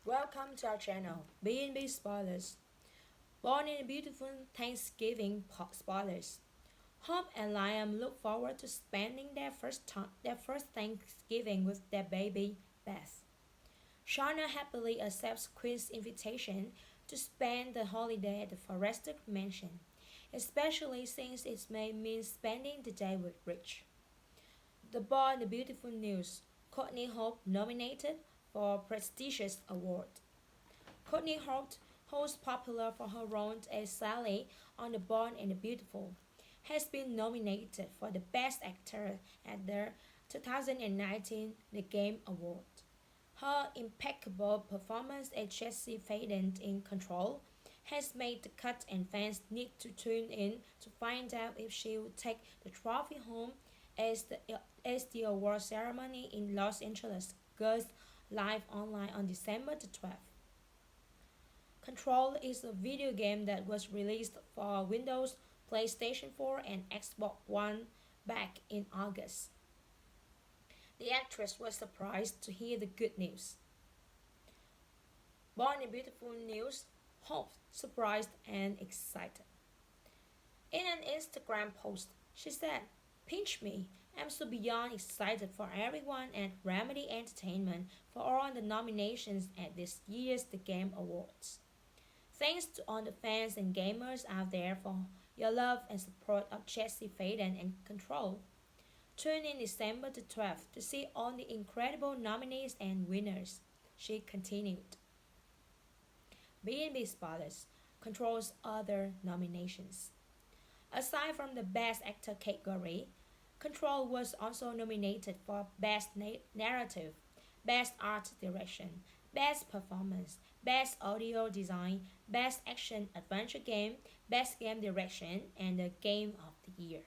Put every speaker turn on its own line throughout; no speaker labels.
Welcome to our channel, B&B Spoilers. Born in a beautiful Thanksgiving spoilers. Hope and Liam look forward to spending their first Thanksgiving with their baby, Beth. Shauna happily accepts Quinn's invitation to spend the holiday at the Forrester mansion, especially since it may mean spending the day with Rich. The Born the Beautiful news. Courtney Hope nominated for prestigious award. Courtney Holt, who's popular for her role as Sally on The Born and the Beautiful, has been nominated for the Best Actor at the 2019 The Game Award. Her impeccable performance as Jessie Faden in Control has made the cut, and fans need to tune in to find out if she will take the trophy home as the award ceremony in Los Angeles goes live online on December the 12th. Control is a video game that was released for Windows, PlayStation 4, and Xbox One back in August. The actress was surprised to hear the good news. Born in Beautiful news, Hope surprised and excited. In an Instagram post, she said, "Pinch me. I'm so beyond excited for everyone at Remedy Entertainment for all the nominations at this year's The Game Awards. Thanks to all the fans and gamers out there for your love and support of Jessie Faden and Control. Tune in December the 12th to see all the incredible nominees and winners," she continued. B&B Spoilers controls other nominations. Aside from the Best Actor category, Control was also nominated for Best Narrative, Best Art Direction, Best Performance, Best Audio Design, Best Action Adventure Game, Best Game Direction, and the Game of the Year.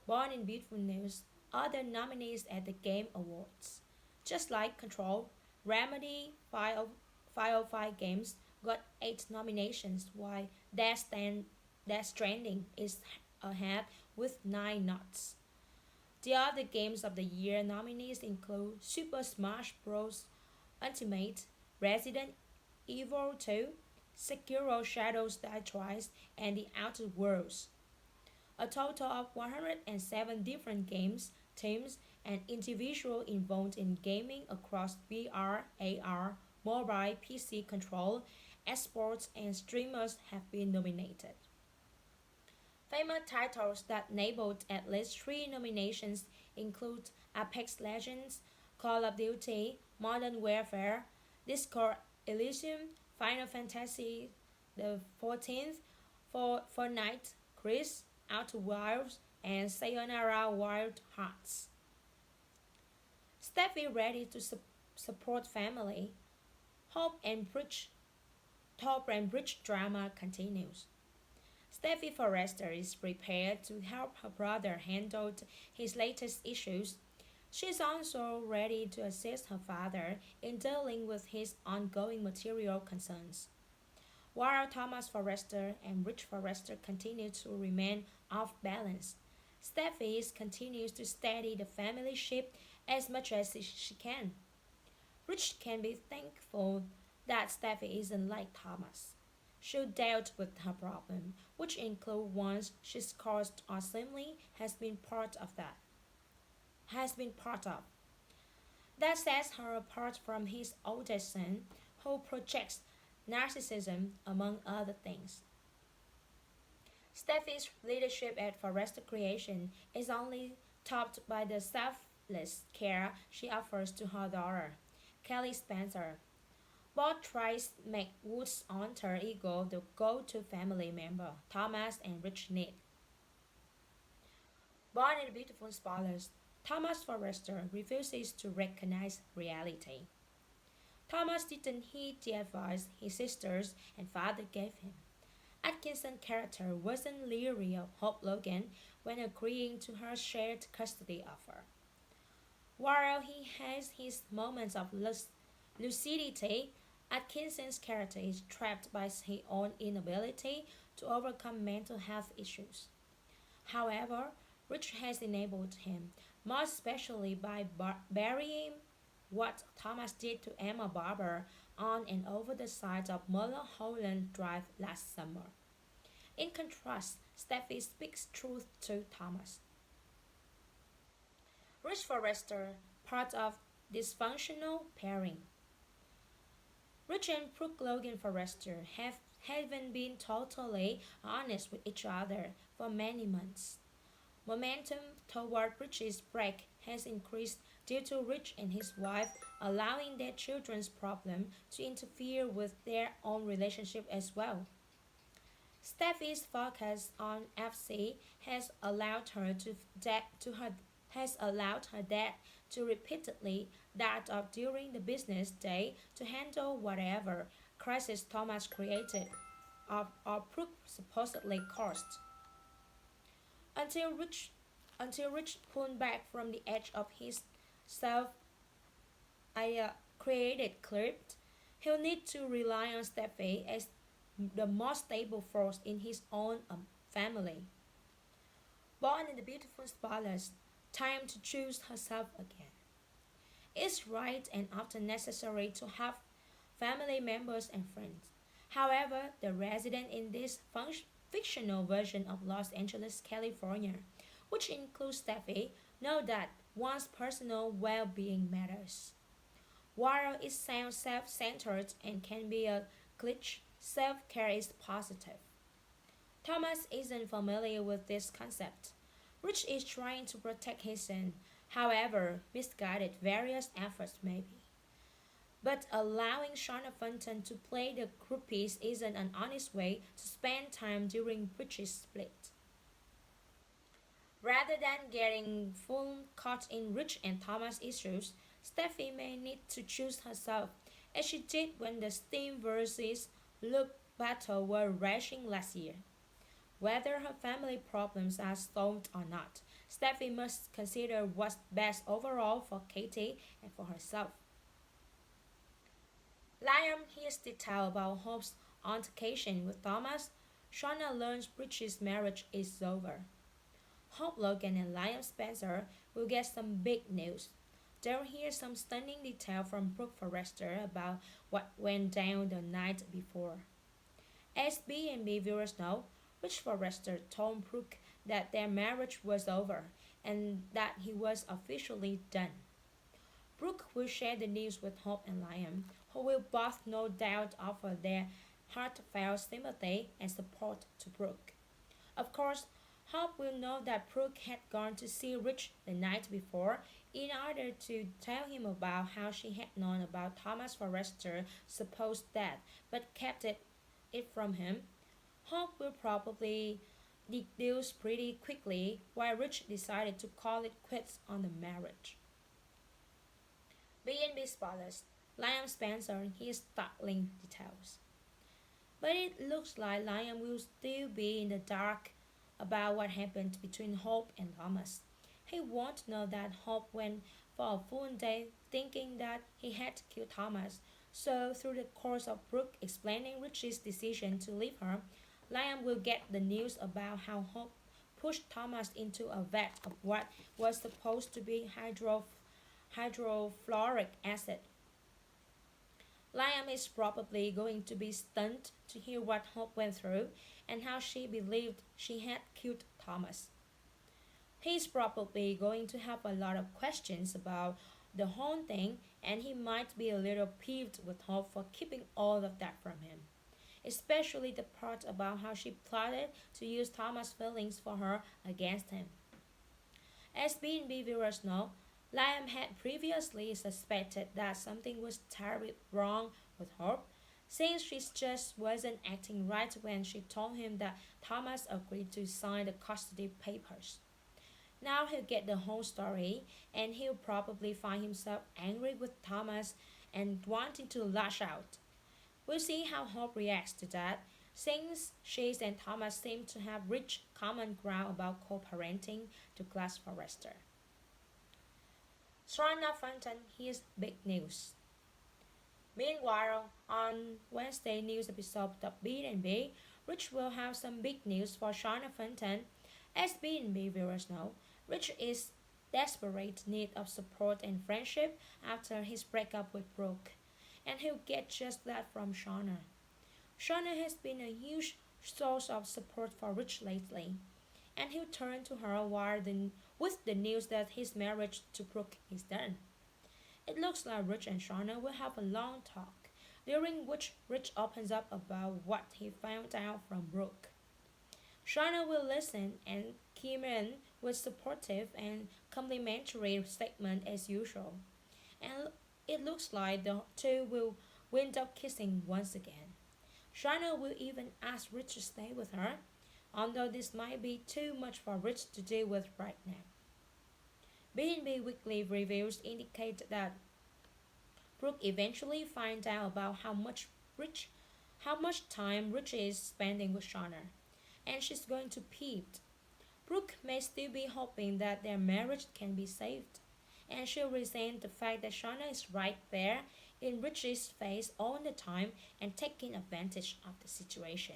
Born in Beautiful news, other nominees at the Game Awards. Just like Control, Remedy 505 Games got 8 nominations, while Death Stranding is ahead with 9 nods. The other Games of the Year nominees include Super Smash Bros. Ultimate, Resident Evil 2, Sekiro Shadows Die Twice, and The Outer Worlds. A total of 107 different games, teams, and individuals involved in gaming across VR, AR, mobile, PC control, esports, and streamers have been nominated. Famous titles that nabled at least 3 nominations include Apex Legends, Call of Duty, Modern Warfare, Disco Elysium, Final Fantasy the 14th, Fortnite, Chris, Outer Wilds, and Sayonara Wild Hearts. Steffi ready to support family. Hope and Bridge, Top and Bridge drama continues. Steffi Forrester is prepared to help her brother handle his latest issues. She is also ready to assist her father in dealing with his ongoing material concerns. While Thomas Forrester and Rich Forrester continue to remain off balance, Steffi continues to steady the family ship as much as she can. Rich can be thankful that Steffi isn't like Thomas. She dealt with her problem, which include ones she's caused awesomely, has been part of. That sets her apart from his oldest son, who projects narcissism among other things. Steffi's leadership at Forrester Creation is only topped by the selfless care she offers to her daughter, Kelly Spencer. Both tries make Wood's alter ego the go-to family member Thomas and Rich need. Born in Beautiful Spoilers, Thomas Forrester refuses to recognize reality. Thomas didn't heed the advice his sisters and father gave him. Atkinson's character wasn't leery of Hope Logan when agreeing to her shared custody offer. While he has his moments of lucidity, Atkinson's character is trapped by his own inability to overcome mental health issues. However, Rich has enabled him, most especially by burying what Thomas did to Emma Barber on and over the side of Mulholland Drive last summer. In contrast, Steffi speaks truth to Thomas. Rich Forrester, part of dysfunctional pairing. Rich and Brooke Logan Forrester haven't been totally honest with each other for many months. Momentum toward Rich's break has increased due to Rich and his wife allowing their children's problem to interfere with their own relationship as well. Steffi's focus on FC has allowed her dad to repeatedly dial up during the business day to handle whatever crisis Thomas created or Brooke supposedly caused. Until Rich until Rich pulled back from the edge of his self created cliff, he'll need to rely on Steffi as the most stable force in his own family. Born in the beautiful spotless, time to choose herself again. It's right and often necessary to have family members and friends. However, the resident in this fictional version of Los Angeles, California, which includes Steffi, know that one's personal well-being matters. While it sounds self-centered and can be a glitch, self-care is positive. Thomas isn't familiar with this concept. Rich is trying to protect his son, however misguided various efforts may be. But allowing Shauna Fenton to play the groupies isn't an honest way to spend time during Rich's split. Rather than getting full caught in Rich and Thomas issues, Steffi may need to choose herself, as she did when the Steam versus Look battle were raging last year. Whether her family problems are solved or not, Steffi must consider what's best overall for Katie and for herself. Liam hears detail about Hope's altercation with Thomas. Shauna learns Bridget's marriage is over. Hope Logan and Liam Spencer will get some big news. They'll hear some stunning detail from Brooke Forrester about what went down the night before. As B&B viewers know, Rich Forrester told Brooke that their marriage was over and that he was officially done. Brooke will share the news with Hope and Liam, who will both no doubt offer their heartfelt sympathy and support to Brooke. Of course, Hope will know that Brooke had gone to see Rich the night before in order to tell him about how she had known about Thomas Forrester's supposed death but kept it from him. Hope will probably deduce pretty quickly why Rich decided to call it quits on the marriage. B&B spoilers, Liam Spencer and his startling details. But it looks like Liam will still be in the dark about what happened between Hope and Thomas. He won't know that Hope went for a full day thinking that he had killed Thomas. So, through the course of Brooke explaining Richie's decision to leave her, Liam will get the news about how Hope pushed Thomas into a vat of what was supposed to be hydrofluoric acid. Liam is probably going to be stunned to hear what Hope went through and how she believed she had killed Thomas. He's probably going to have a lot of questions about the whole thing, and he might be a little peeved with Hope for keeping all of that from him, especially the part about how she plotted to use Thomas' feelings for her against him. As B&B viewers know, Liam had previously suspected that something was terribly wrong with Hope, since she just wasn't acting right when she told him that Thomas agreed to sign the custody papers. Now he'll get the whole story, and he'll probably find himself angry with Thomas and wanting to lash out. We'll see how Hope reacts to that, since she and Thomas seem to have reached common ground about co-parenting to Glass Forrester. Srana Fenton hears big news. Meanwhile, on Wednesday news episode of B&B, Rich will have some big news for Shauna Fenton. As B&B viewers know, Rich is desperate need of support and friendship after his breakup with Brooke, and he'll get just that from Shauna. Shauna has been a huge source of support for Rich lately, and he'll turn to her with the news that his marriage to Brooke is done. It looks like Rich and Shauna will have a long talk, during which Rich opens up about what he found out from Brooke. Shauna will listen and Kim in with supportive and complimentary statement as usual. And it looks like the two will wind up kissing once again. Shauna will even ask Rich to stay with her, although this might be too much for Rich to deal with right now. B&B Weekly reviews indicate that Brooke eventually finds out about Rich how much time Rich is spending with Shauna, and she's going to peep. Brooke may still be hoping that their marriage can be saved, and she'll resent the fact that Shauna is right there in Rich's face all the time and taking advantage of the situation.